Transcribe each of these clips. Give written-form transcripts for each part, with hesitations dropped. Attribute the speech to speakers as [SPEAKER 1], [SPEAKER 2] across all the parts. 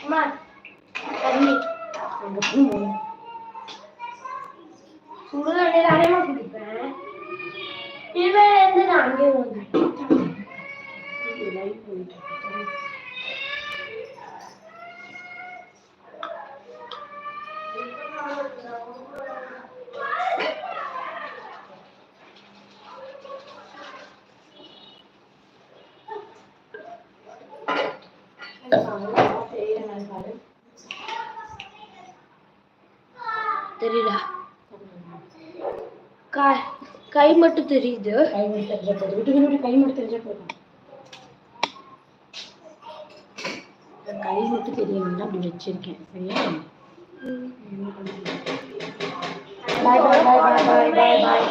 [SPEAKER 1] அம்மா தண்ணி சுடுதண்ணி தானேமா குடிப்பேன். இவன் வந்து நான் அங்கே வந்துட்டேன். தெரியல, கை மட்டும் தெரியுது. கை மட்டும் தெரிஞ்ச போதும், விட்டு கை மட்டும் தெரிஞ்ச போதும். கை மட்டும் தெரியணும்னா அப்படி வச்சிருக்கேன். சரியா? பாய் பாய் பாய் பாய் பாய் பாய் பாய்.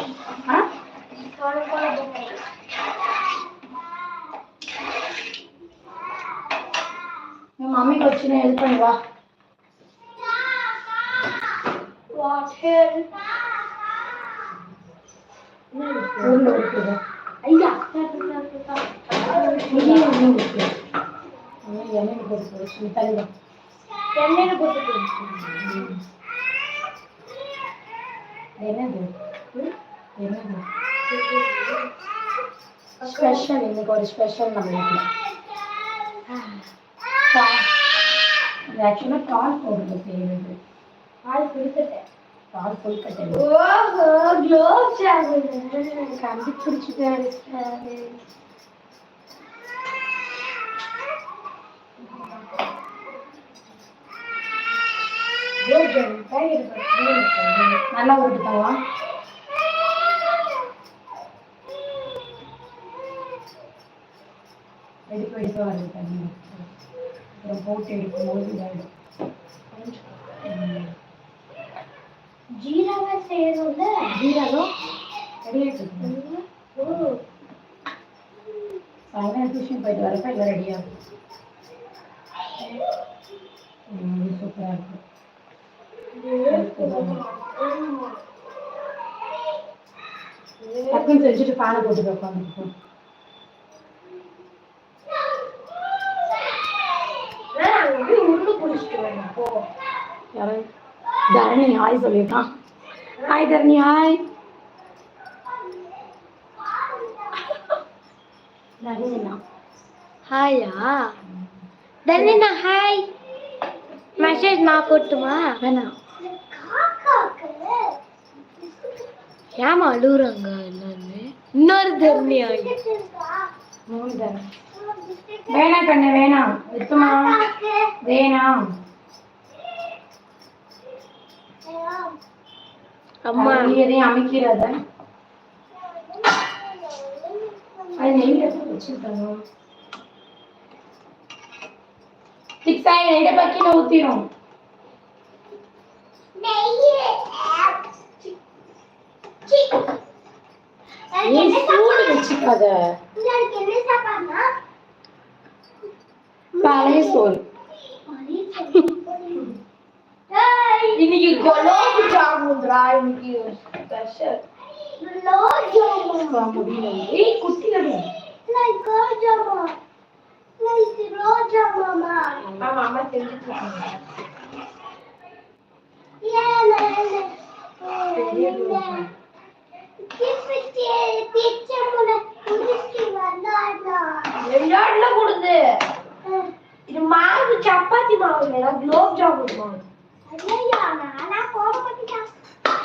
[SPEAKER 1] உன் மம்மிக்கு வச்சுன்னு ஹெல்ப் பண்ணி வா. ஐயா எண்ணெய் போட்டு தள்ளி எண்ணெய் போட்டு என்னது என்னது ஸ்பெஷல். இன்னைக்கு ஒரு ஸ்பெஷல் நம்ம வீட்டில் ஆக்சுவலாக கால் போடுறது செய்யறது. கால் கொடுத்துட்டேன், கால் கொழுக்கட்டை. ஓஹோ, க்ளோவ் ஜாமுன் கண்டுபிடிச்சிட்டாரு. நல்லா விட்டுட்டாவா? எடுக்க வருது தண்ணி. அப்புறம் போட்டு எடுக்கும்போது இதாகிடும். ஜீரகம் செய்யணும்ல, ஜீரகம் ரெடியாகிட்டு சாயங்காலம் டியூஷன் போயிட்டு வரப்ப எல்லாம் ரெடியாகும். சூப்பராக இருக்கும். டக்குன்னு செஞ்சுட்டு பானை போட்டு வைப்பாங்க. தரணி ஹாய் சொல்லியிருக்கான். ஹாய் தரணி, ஹாய் தரணிண்ணா. ஹாயா தரணிண்ணா, ஹாய். மெசேஜ் நான் போட்டுமா? வேணாம். ஏமா அழுகுறாங்க எல்லாருமே? இன்னொரு தரணி ஆகி வேணாம் கண்ணு, வேணாம் எத்துமா, வேணாம். அம்மா நீ எதையும் அமைக்கிறாத. அது நெய் வச்சுருக்காங்க. சிக்ஸாய் நெய்ட பக்கில ஊத்திரும். நீ சூடு வச்சுக்காத. பழைய சோறு. இன்னைக்கு குலோப் ஜாமுன்ரா. இன்னைக்கு ஸ்பெஷல் குலோப் ஜாமுன். முடியல. ஏய் குட்டி கடை. லைக் ஜாமுன். லைக் ரோஜா மாமா. மாமா செஞ்சுட்டு இருக்காங்க. விளையாடல கொடுது. இது மாவு சப்பாத்தி மாவு இல்ல, குலோப் ஜாமுன் மாவு. ஐயா நானா கோவ பத்திட்டேன்.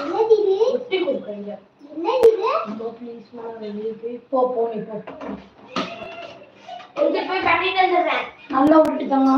[SPEAKER 1] என்னது இது? ஒட்டி கொடுக்கறீங்க. என்னது இது? போ ப்ளீஸ் மா, வெளிய போய் போ நீ போ. இங்க போய் கட்டிட்டு வந்துறேன். நல்லா விட்டுட்டமா.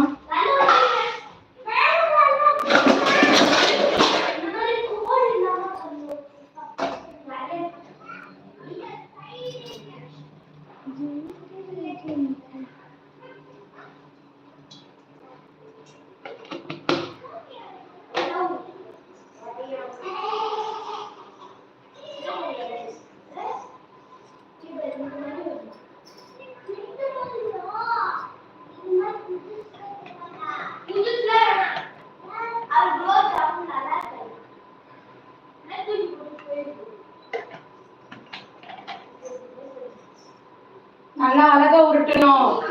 [SPEAKER 1] நல்லா அழகா உருட்டணும்.